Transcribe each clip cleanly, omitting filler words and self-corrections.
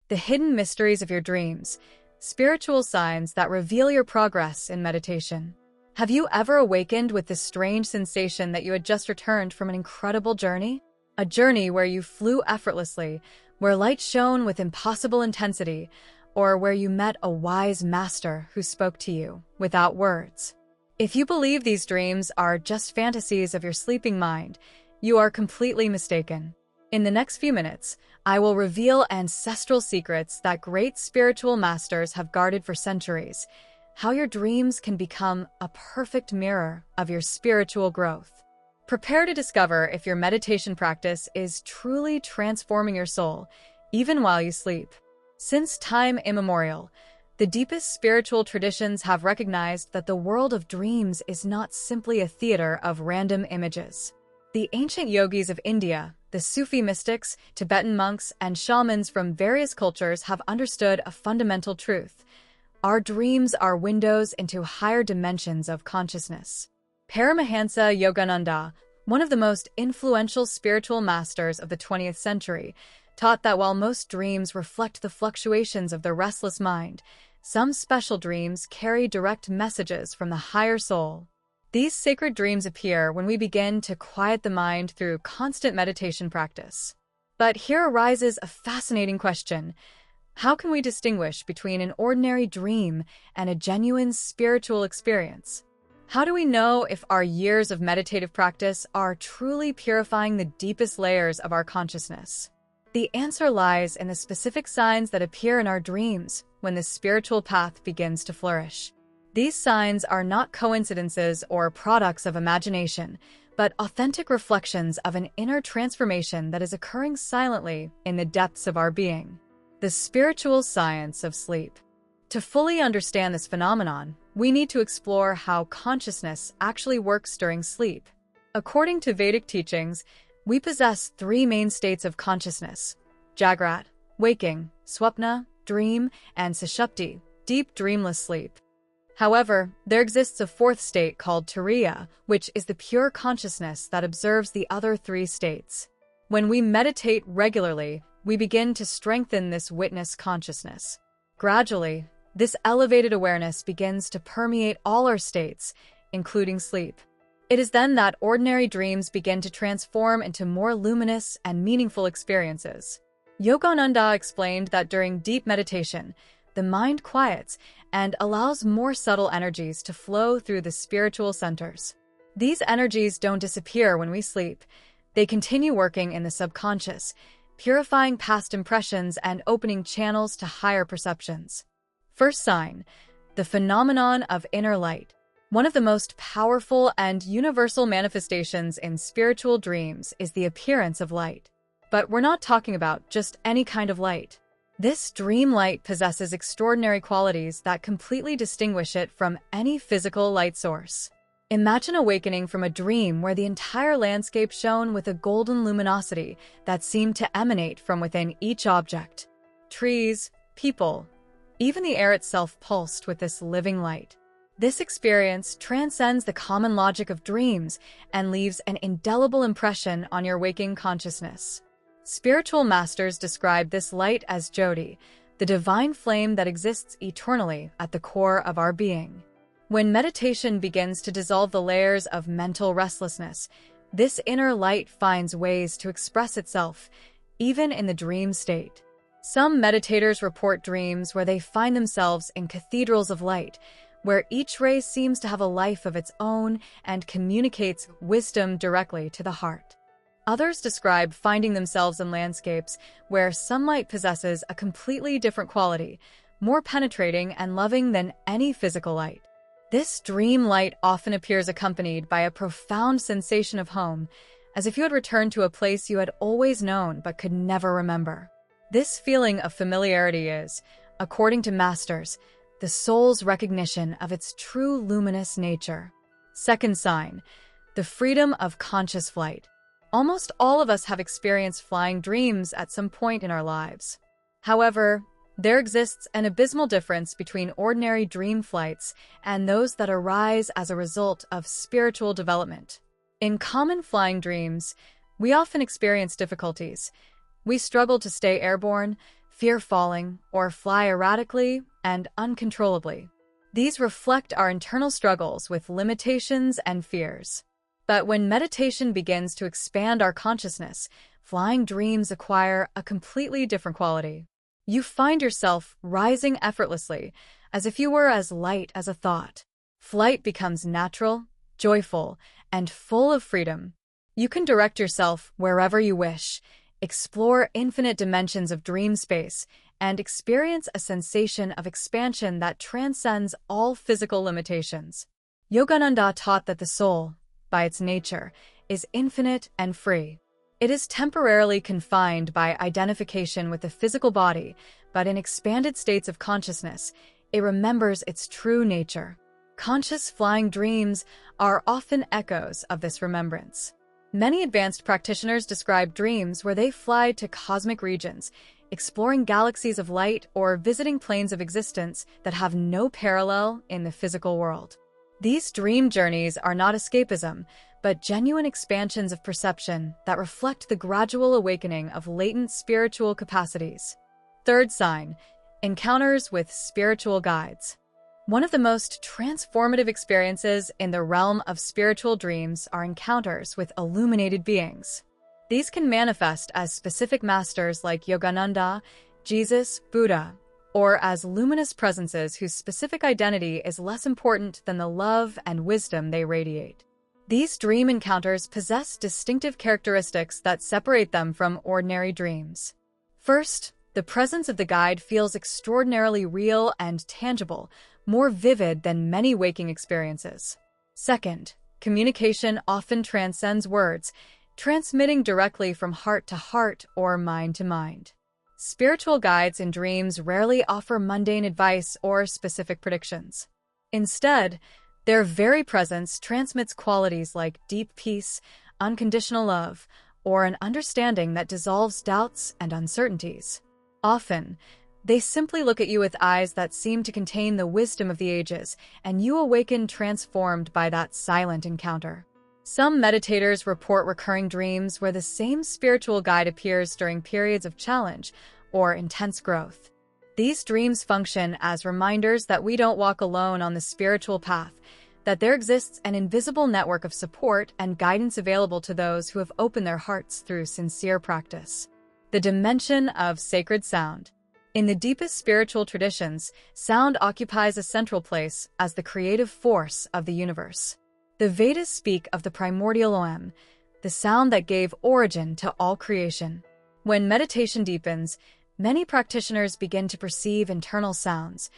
the hidden mysteries of your dreams, spiritual signs that reveal your progress in meditation. Have you ever awakened with this strange sensation that you had just returned from an incredible journey? A journey where you flew effortlessly, where light shone with impossible intensity, or where you met a wise master who spoke to you without words. If you believe these dreams are just fantasies of your sleeping mind, you are completely mistaken. In the next few minutes, I will reveal ancestral secrets that great spiritual masters have guarded for centuries, how your dreams can become a perfect mirror of your spiritual growth. Prepare to discover if your meditation practice is truly transforming your soul, even while you sleep. Since time immemorial, the deepest spiritual traditions have recognized that the world of dreams is not simply a theater of random images. The ancient yogis of India, the Sufi mystics, Tibetan monks, and shamans from various cultures have understood a fundamental truth. Our dreams are windows into higher dimensions of consciousness. Paramahansa Yogananda, one of the most influential spiritual masters of the 20th century, taught that while most dreams reflect the fluctuations of the restless mind, some special dreams carry direct messages from the higher soul. These sacred dreams appear when we begin to quiet the mind through constant meditation practice. But here arises a fascinating question. How can we distinguish between an ordinary dream and a genuine spiritual experience? How do we know if our years of meditative practice are truly purifying the deepest layers of our consciousness? The answer lies in the specific signs that appear in our dreams when the spiritual path begins to flourish. These signs are not coincidences or products of imagination, but authentic reflections of an inner transformation that is occurring silently in the depths of our being. The spiritual science of sleep. To fully understand this phenomenon, we need to explore how consciousness actually works during sleep. According to Vedic teachings, we possess three main states of consciousness: Jagrat, waking, Swapna, dream, and Sushupti, deep dreamless sleep. However, there exists a fourth state called Turiya, which is the pure consciousness that observes the other three states. When we meditate regularly, we begin to strengthen this witness consciousness. Gradually, this elevated awareness begins to permeate all our states, including sleep. It is then that ordinary dreams begin to transform into more luminous and meaningful experiences. Yogananda explained that during deep meditation, the mind quiets and allows more subtle energies to flow through the spiritual centers. These energies don't disappear when we sleep. They continue working in the subconscious, purifying past impressions and opening channels to higher perceptions. First sign, the phenomenon of inner light. One of the most powerful and universal manifestations in spiritual dreams is the appearance of light. But we're not talking about just any kind of light. This dream light possesses extraordinary qualities that completely distinguish it from any physical light source. Imagine awakening from a dream where the entire landscape shone with a golden luminosity that seemed to emanate from within each object. Trees, people, even the air itself pulsed with this living light. This experience transcends the common logic of dreams and leaves an indelible impression on your waking consciousness. Spiritual masters describe this light as Jyoti, the divine flame that exists eternally at the core of our being. When meditation begins to dissolve the layers of mental restlessness, this inner light finds ways to express itself, even in the dream state. Some meditators report dreams where they find themselves in cathedrals of light, where each ray seems to have a life of its own and communicates wisdom directly to the heart. Others describe finding themselves in landscapes where sunlight possesses a completely different quality, more penetrating and loving than any physical light. This dream light often appears accompanied by a profound sensation of home, as if you had returned to a place you had always known but could never remember. This feeling of familiarity is, according to masters, the soul's recognition of its true luminous nature. Second sign, the freedom of conscious flight. Almost all of us have experienced flying dreams at some point in our lives. However, there exists an abysmal difference between ordinary dream flights and those that arise as a result of spiritual development. In common flying dreams, we often experience difficulties. We struggle to stay airborne, fear falling, or fly erratically and uncontrollably. These reflect our internal struggles with limitations and fears. But when meditation begins to expand our consciousness, flying dreams acquire a completely different quality. You find yourself rising effortlessly, as if you were as light as a thought. Flight becomes natural, joyful, and full of freedom. You can direct yourself wherever you wish, explore infinite dimensions of dream space, and experience a sensation of expansion that transcends all physical limitations. Yogananda taught that the soul, by its nature, is infinite and free. It is temporarily confined by identification with the physical body, but in expanded states of consciousness, it remembers its true nature. Conscious flying dreams are often echoes of this remembrance. Many advanced practitioners describe dreams where they fly to cosmic regions, exploring galaxies of light or visiting planes of existence that have no parallel in the physical world. These dream journeys are not escapism, but genuine expansions of perception that reflect the gradual awakening of latent spiritual capacities. Third sign, encounters with spiritual guides. One of the most transformative experiences in the realm of spiritual dreams are encounters with illuminated beings. These can manifest as specific masters like Yogananda, Jesus, Buddha, or as luminous presences whose specific identity is less important than the love and wisdom they radiate. These dream encounters possess distinctive characteristics that separate them from ordinary dreams. First, the presence of the guide feels extraordinarily real and tangible, more vivid than many waking experiences. Second, communication often transcends words, transmitting directly from heart to heart or mind to mind. Spiritual guides in dreams rarely offer mundane advice or specific predictions. Instead, their very presence transmits qualities like deep peace, unconditional love, or an understanding that dissolves doubts and uncertainties. Often, they simply look at you with eyes that seem to contain the wisdom of the ages, and you awaken transformed by that silent encounter. Some meditators report recurring dreams where the same spiritual guide appears during periods of challenge or intense growth. These dreams function as reminders that we don't walk alone on the spiritual path, that there exists an invisible network of support and guidance available to those who have opened their hearts through sincere practice. The dimension of sacred sound. In the deepest spiritual traditions, sound occupies a central place as the creative force of the universe. The Vedas speak of the primordial Om, the sound that gave origin to all creation. When meditation deepens, many practitioners begin to perceive internal sounds,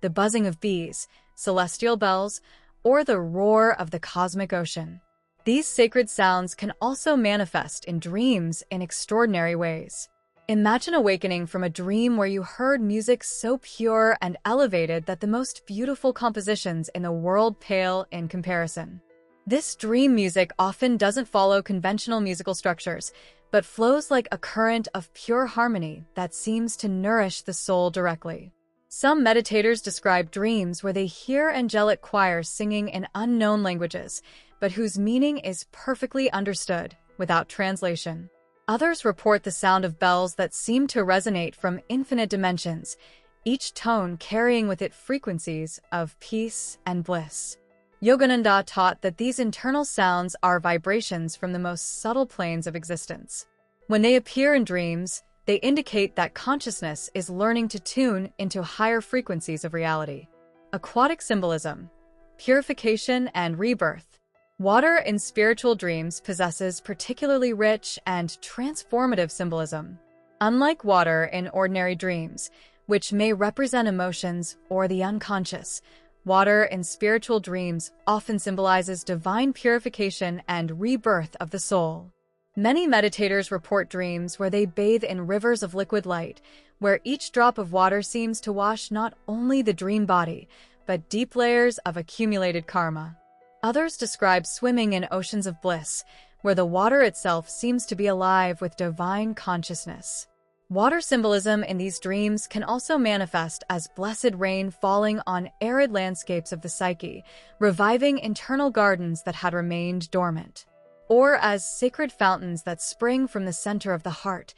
the buzzing of bees, celestial bells, or the roar of the cosmic ocean. These sacred sounds can also manifest in dreams in extraordinary ways. Imagine awakening from a dream where you heard music so pure and elevated that the most beautiful compositions in the world pale in comparison. This dream music often doesn't follow conventional musical structures, but flows like a current of pure harmony that seems to nourish the soul directly. Some meditators describe dreams where they hear angelic choirs singing in unknown languages, but whose meaning is perfectly understood without translation. Others report the sound of bells that seem to resonate from infinite dimensions, each tone carrying with it frequencies of peace and bliss. Yogananda taught that these internal sounds are vibrations from the most subtle planes of existence. When they appear in dreams, they indicate that consciousness is learning to tune into higher frequencies of reality. Aquatic symbolism, purification and rebirth. Water in spiritual dreams possesses particularly rich and transformative symbolism. Unlike water in ordinary dreams, which may represent emotions or the unconscious, water in spiritual dreams often symbolizes divine purification and rebirth of the soul. Many meditators report dreams where they bathe in rivers of liquid light, where each drop of water seems to wash not only the dream body, but deep layers of accumulated karma. Others describe swimming in oceans of bliss, where the water itself seems to be alive with divine consciousness. Water symbolism in these dreams can also manifest as blessed rain falling on arid landscapes of the psyche, reviving internal gardens that had remained dormant, or as sacred fountains that spring from the center of the heart,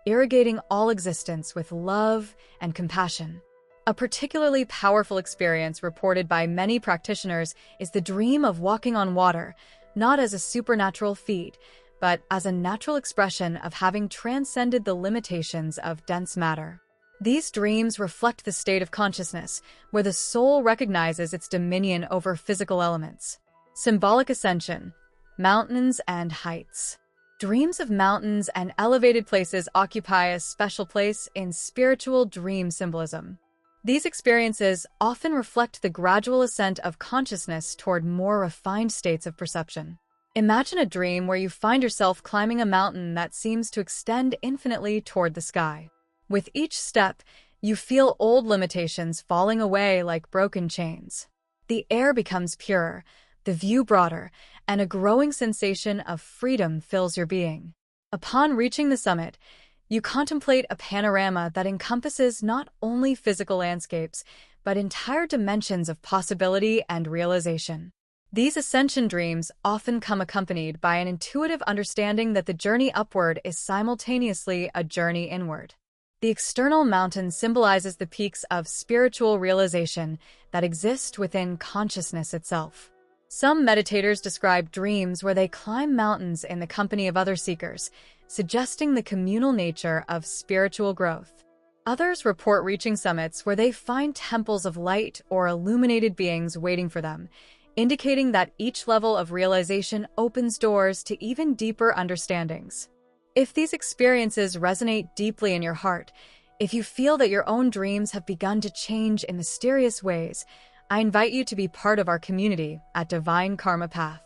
irrigating all existence with love and compassion. A particularly powerful experience reported by many practitioners is the dream of walking on water, not as a supernatural feat, but as a natural expression of having transcended the limitations of dense matter. These dreams reflect the state of consciousness, where the soul recognizes its dominion over physical elements. Symbolic ascension, mountains and heights. Dreams of mountains and elevated places occupy a special place in spiritual dream symbolism. These experiences often reflect the gradual ascent of consciousness toward more refined states of perception. Imagine a dream where you find yourself climbing a mountain that seems to extend infinitely toward the sky. With each step, you feel old limitations falling away like broken chains. The air becomes purer, the view broader, and a growing sensation of freedom fills your being. Upon reaching the summit, you contemplate a panorama that encompasses not only physical landscapes, but entire dimensions of possibility and realization. These ascension dreams often come accompanied by an intuitive understanding that the journey upward is simultaneously a journey inward. The external mountain symbolizes the peaks of spiritual realization that exist within consciousness itself. Some meditators describe dreams where they climb mountains in the company of other seekers, suggesting the communal nature of spiritual growth. Others report reaching summits where they find temples of light or illuminated beings waiting for them, indicating that each level of realization opens doors to even deeper understandings. If these experiences resonate deeply in your heart, if you feel that your own dreams have begun to change in mysterious ways, I invite you to be part of our community at Divine Karma Path.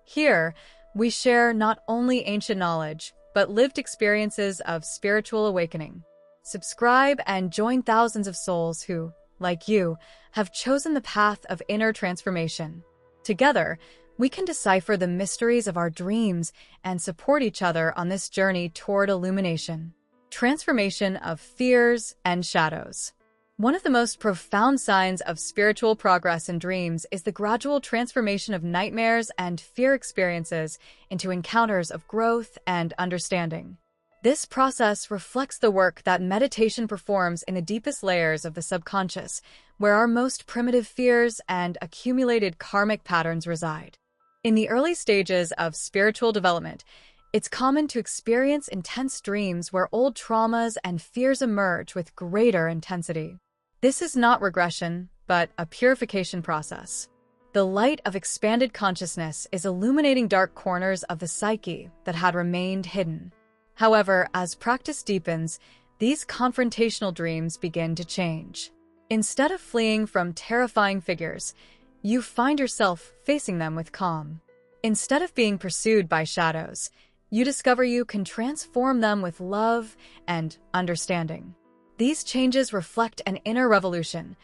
Here, we share not only ancient knowledge, but lived experiences of spiritual awakening. Subscribe and join thousands of souls who, like you, have chosen the path of inner transformation. Together, we can decipher the mysteries of our dreams and support each other on this journey toward illumination. Transformation of fears and shadows. One of the most profound signs of spiritual progress in dreams is the gradual transformation of nightmares and fear experiences into encounters of growth and understanding. This process reflects the work that meditation performs in the deepest layers of the subconscious, where our most primitive fears and accumulated karmic patterns reside. In the early stages of spiritual development, it's common to experience intense dreams where old traumas and fears emerge with greater intensity. This is not regression, but a purification process. The light of expanded consciousness is illuminating dark corners of the psyche that had remained hidden. However, as practice deepens, these confrontational dreams begin to change. Instead of fleeing from terrifying figures, you find yourself facing them with calm. Instead of being pursued by shadows, you discover you can transform them with love and understanding. These changes reflect an inner revolution.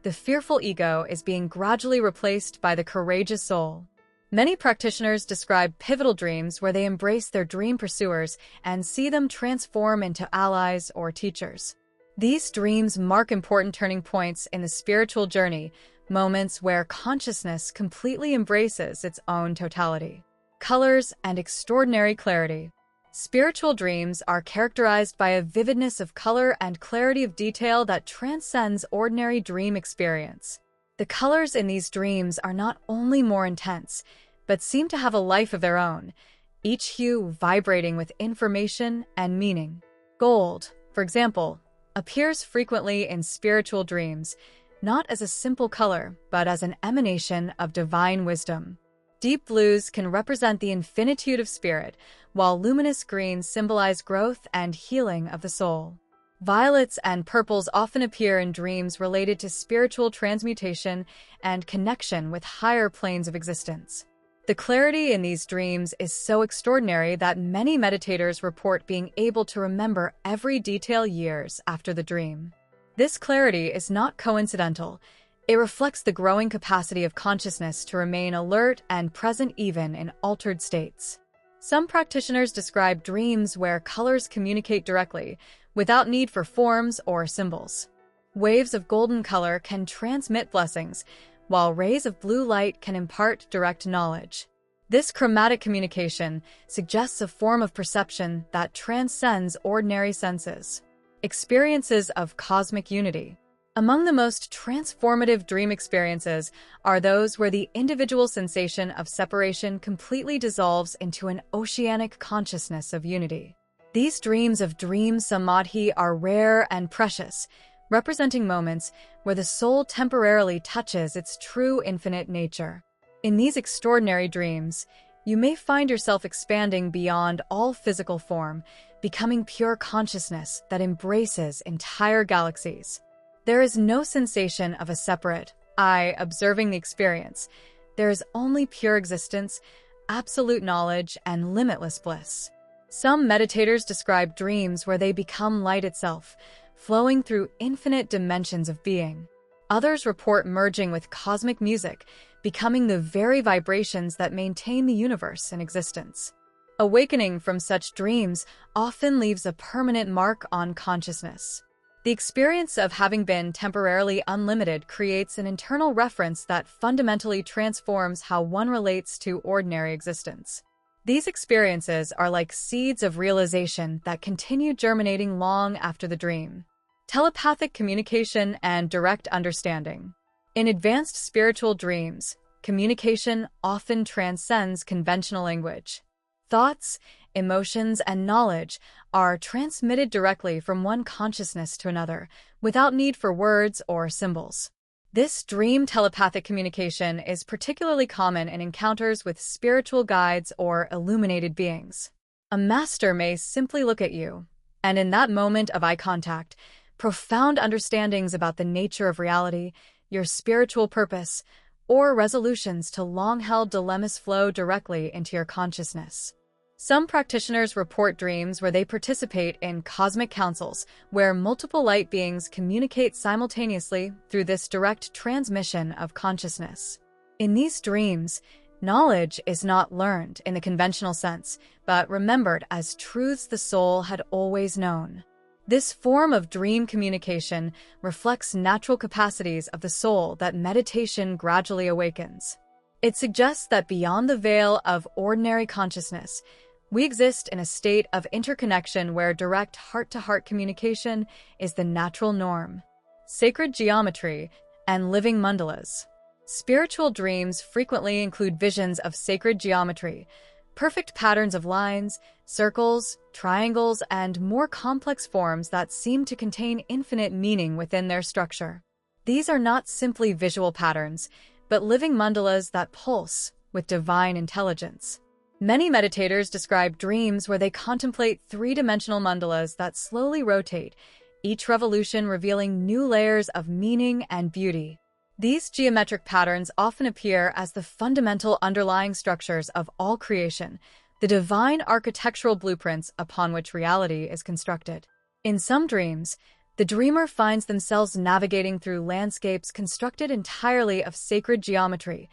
The fearful ego is being gradually replaced by the courageous soul. Many practitioners describe pivotal dreams where they embrace their dream pursuers and see them transform into allies or teachers. These dreams mark important turning points in the spiritual journey, moments where consciousness completely embraces its own totality. Colors and extraordinary clarity. Spiritual dreams are characterized by a vividness of color and clarity of detail that transcends ordinary dream experience. The colors in these dreams are not only more intense, but seem to have a life of their own, each hue vibrating with information and meaning. Gold, for example, appears frequently in spiritual dreams, not as a simple color, but as an emanation of divine wisdom. Deep blues can represent the infinitude of spirit, while luminous greens symbolize growth and healing of the soul. Violets and purples often appear in dreams related to spiritual transmutation and connection with higher planes of existence. The clarity in these dreams is so extraordinary that many meditators report being able to remember every detail years after the dream. This clarity is not coincidental. It reflects the growing capacity of consciousness to remain alert and present even in altered states. Some practitioners describe dreams where colors communicate directly, without need for forms or symbols. Waves of golden color can transmit blessings, while rays of blue light can impart direct knowledge. This chromatic communication suggests a form of perception that transcends ordinary senses. Experiences of cosmic unity. Among the most transformative dream experiences are those where the individual sensation of separation completely dissolves into an oceanic consciousness of unity. These dreams of dream samadhi are rare and precious, representing moments where the soul temporarily touches its true infinite nature. In these extraordinary dreams, you may find yourself expanding beyond all physical form, becoming pure consciousness that embraces entire galaxies. There is no sensation of a separate I observing the experience. There is only pure existence, absolute knowledge, and limitless bliss. Some meditators describe dreams where they become light itself, flowing through infinite dimensions of being. Others report merging with cosmic music, becoming the very vibrations that maintain the universe in existence. Awakening from such dreams often leaves a permanent mark on consciousness. The experience of having been temporarily unlimited creates an internal reference that fundamentally transforms how one relates to ordinary existence. These experiences are like seeds of realization that continue germinating long after the dream. Telepathic communication and direct understanding. In advanced spiritual dreams, communication often transcends conventional language. Thoughts, emotions, and knowledge are transmitted directly from one consciousness to another, without need for words or symbols. This dream telepathic communication is particularly common in encounters with spiritual guides or illuminated beings. A master may simply look at you, and in that moment of eye contact, profound understandings about the nature of reality, your spiritual purpose, or resolutions to long-held dilemmas flow directly into your consciousness. Some practitioners report dreams where they participate in cosmic councils, where multiple light beings communicate simultaneously through this direct transmission of consciousness. In these dreams, knowledge is not learned in the conventional sense, but remembered as truths the soul had always known. This form of dream communication reflects natural capacities of the soul that meditation gradually awakens. It suggests that beyond the veil of ordinary consciousness, we exist in a state of interconnection where direct heart-to-heart communication is the natural norm. Sacred geometry and living mandalas. Spiritual dreams frequently include visions of sacred geometry, perfect patterns of lines, circles, triangles, and more complex forms that seem to contain infinite meaning within their structure. These are not simply visual patterns, but living mandalas that pulse with divine intelligence. Many meditators describe dreams where they contemplate three-dimensional mandalas that slowly rotate, each revolution revealing new layers of meaning and beauty. These geometric patterns often appear as the fundamental underlying structures of all creation, the divine architectural blueprints upon which reality is constructed. In some dreams, the dreamer finds themselves navigating through landscapes constructed entirely of sacred geometry,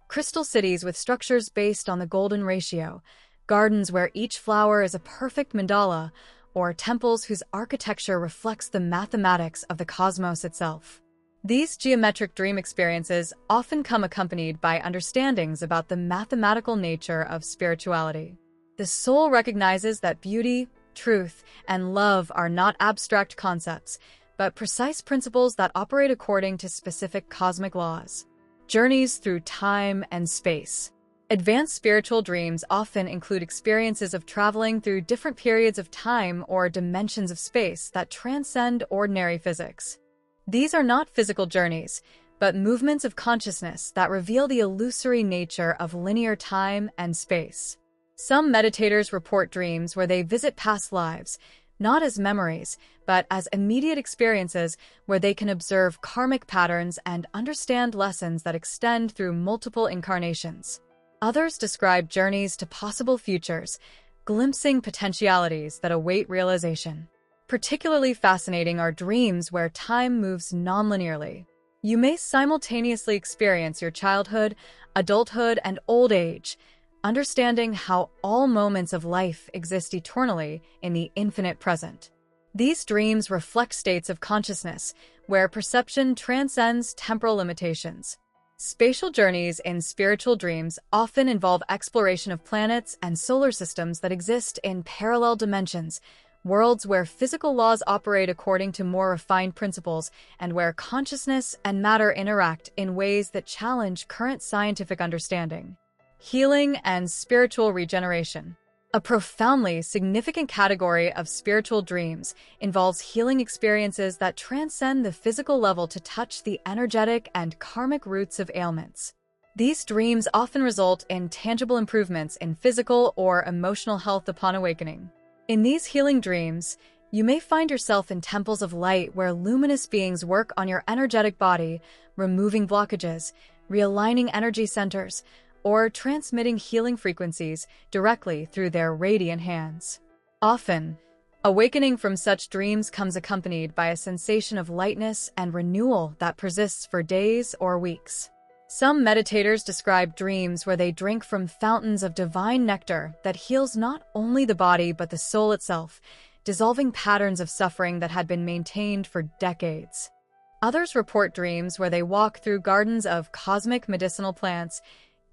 crystal cities with structures based on the golden ratio, gardens where each flower is a perfect mandala, or temples whose architecture reflects the mathematics of the cosmos itself. These geometric dream experiences often come accompanied by understandings about the mathematical nature of spirituality. The soul recognizes that beauty, truth, and love are not abstract concepts, but precise principles that operate according to specific cosmic laws. Journeys through time and space. Advanced spiritual dreams often include experiences of traveling through different periods of time or dimensions of space that transcend ordinary physics. These are not physical journeys, but movements of consciousness that reveal the illusory nature of linear time and space. Some meditators report dreams where they visit past lives, not as memories, but as immediate experiences where they can observe karmic patterns and understand lessons that extend through multiple incarnations. Others describe journeys to possible futures, glimpsing potentialities that await realization. Particularly fascinating are dreams where time moves non-linearly. You may simultaneously experience your childhood, adulthood, and old age, understanding how all moments of life exist eternally in the infinite present. These dreams reflect states of consciousness where perception transcends temporal limitations. Spatial journeys in spiritual dreams often involve exploration of planets and solar systems that exist in parallel dimensions, worlds where physical laws operate according to more refined principles and where consciousness and matter interact in ways that challenge current scientific understanding. Healing and spiritual regeneration. A profoundly significant category of spiritual dreams involves healing experiences that transcend the physical level to touch the energetic and karmic roots of ailments. These dreams often result in tangible improvements in physical or emotional health upon awakening. In these healing dreams, you may find yourself in temples of light where luminous beings work on your energetic body, removing blockages, realigning energy centers, or transmitting healing frequencies directly through their radiant hands. Often, awakening from such dreams comes accompanied by a sensation of lightness and renewal that persists for days or weeks. Some meditators describe dreams where they drink from fountains of divine nectar that heals not only the body but the soul itself, dissolving patterns of suffering that had been maintained for decades. Others report dreams where they walk through gardens of cosmic medicinal plants,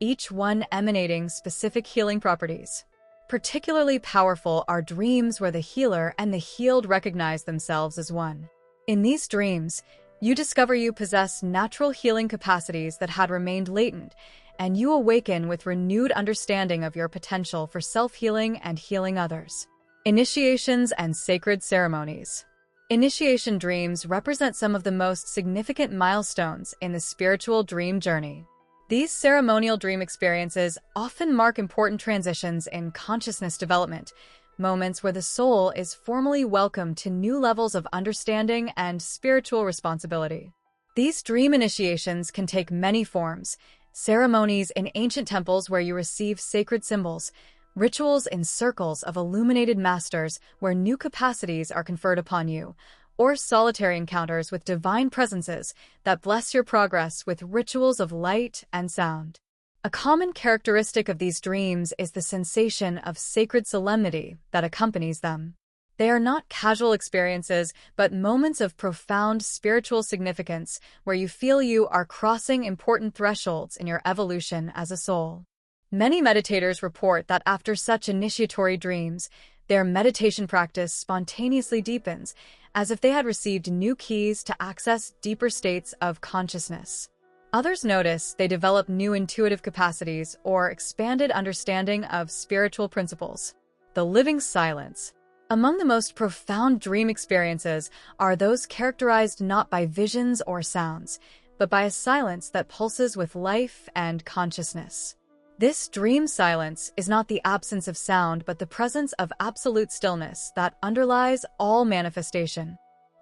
each one emanating specific healing properties. Particularly powerful are dreams where the healer and the healed recognize themselves as one. In these dreams, you discover you possess natural healing capacities that had remained latent, and you awaken with renewed understanding of your potential for self-healing and healing others. Initiations and sacred ceremonies. Initiation dreams represent some of the most significant milestones in the spiritual dream journey. These ceremonial dream experiences often mark important transitions in consciousness development, moments where the soul is formally welcomed to new levels of understanding and spiritual responsibility. These dream initiations can take many forms: ceremonies in ancient temples where you receive sacred symbols, rituals in circles of illuminated masters where new capacities are conferred upon you, or solitary encounters with divine presences that bless your progress with rituals of light and sound. A common characteristic of these dreams is the sensation of sacred solemnity that accompanies them. They are not casual experiences, but moments of profound spiritual significance where you feel you are crossing important thresholds in your evolution as a soul. Many meditators report that after such initiatory dreams, their meditation practice spontaneously deepens, as if they had received new keys to access deeper states of consciousness. Others notice they develop new intuitive capacities or expanded understanding of spiritual principles. The living silence. Among the most profound dream experiences are those characterized not by visions or sounds, but by a silence that pulses with life and consciousness. This dream silence is not the absence of sound, but the presence of absolute stillness that underlies all manifestation.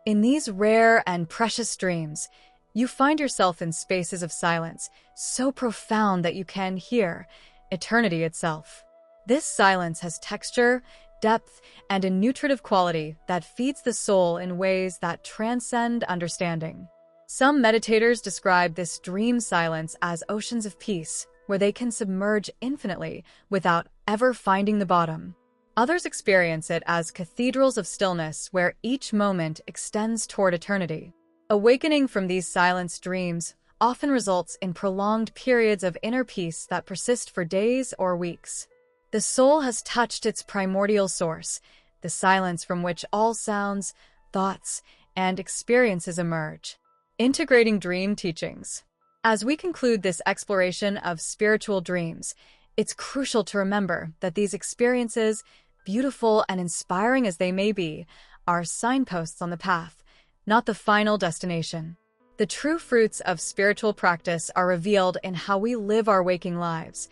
In these rare and precious dreams, you find yourself in spaces of silence, so profound that you can hear eternity itself. This silence has texture, depth, and a nutritive quality that feeds the soul in ways that transcend understanding. Some meditators describe this dream silence as oceans of peace, where they can submerge infinitely without ever finding the bottom. Others experience it as cathedrals of stillness where each moment extends toward eternity. Awakening from these silence dreams often results in prolonged periods of inner peace that persist for days or weeks. The soul has touched its primordial source, the silence from which all sounds, thoughts, and experiences emerge. Integrating dream teachings. As we conclude this exploration of spiritual dreams, it's crucial to remember that these experiences, beautiful and inspiring as they may be, are signposts on the path, not the final destination. The true fruits of spiritual practice are revealed in how we live our waking lives,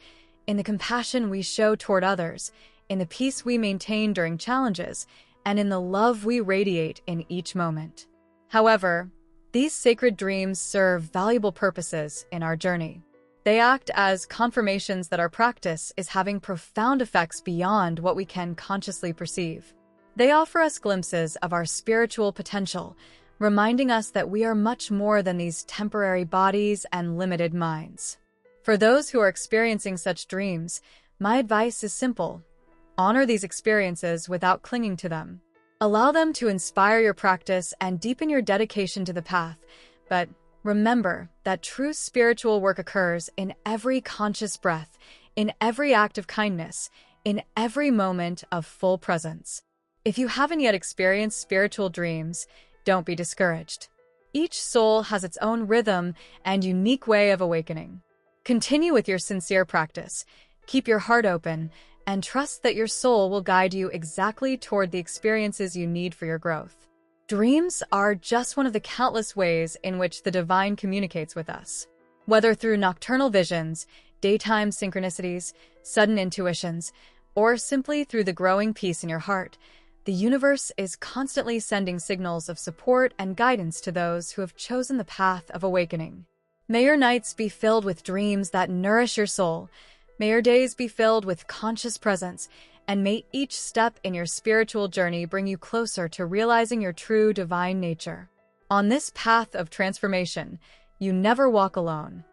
in the compassion we show toward others, in the peace we maintain during challenges, and in the love we radiate in each moment. However, these sacred dreams serve valuable purposes in our journey. They act as confirmations that our practice is having profound effects beyond what we can consciously perceive. They offer us glimpses of our spiritual potential, reminding us that we are much more than these temporary bodies and limited minds. For those who are experiencing such dreams, my advice is simple: honor these experiences without clinging to them. Allow them to inspire your practice and deepen your dedication to the path, but Remember that true spiritual work occurs in every conscious breath, in every act of kindness, in every moment of full presence. If you haven't yet experienced spiritual dreams, don't be discouraged. Each soul has its own rhythm and unique way of awakening. Continue with your sincere practice, keep your heart open, and trust that your soul will guide you exactly toward the experiences you need for your growth. Dreams are just one of the countless ways in which the divine communicates with us. Whether through nocturnal visions, daytime synchronicities, sudden intuitions, or simply through the growing peace in your heart, the universe is constantly sending signals of support and guidance to those who have chosen the path of awakening. May your nights be filled with dreams that nourish your soul. May your days be filled with conscious presence, and may each step in your spiritual journey bring you closer to realizing your true divine nature. On this path of transformation, you never walk alone.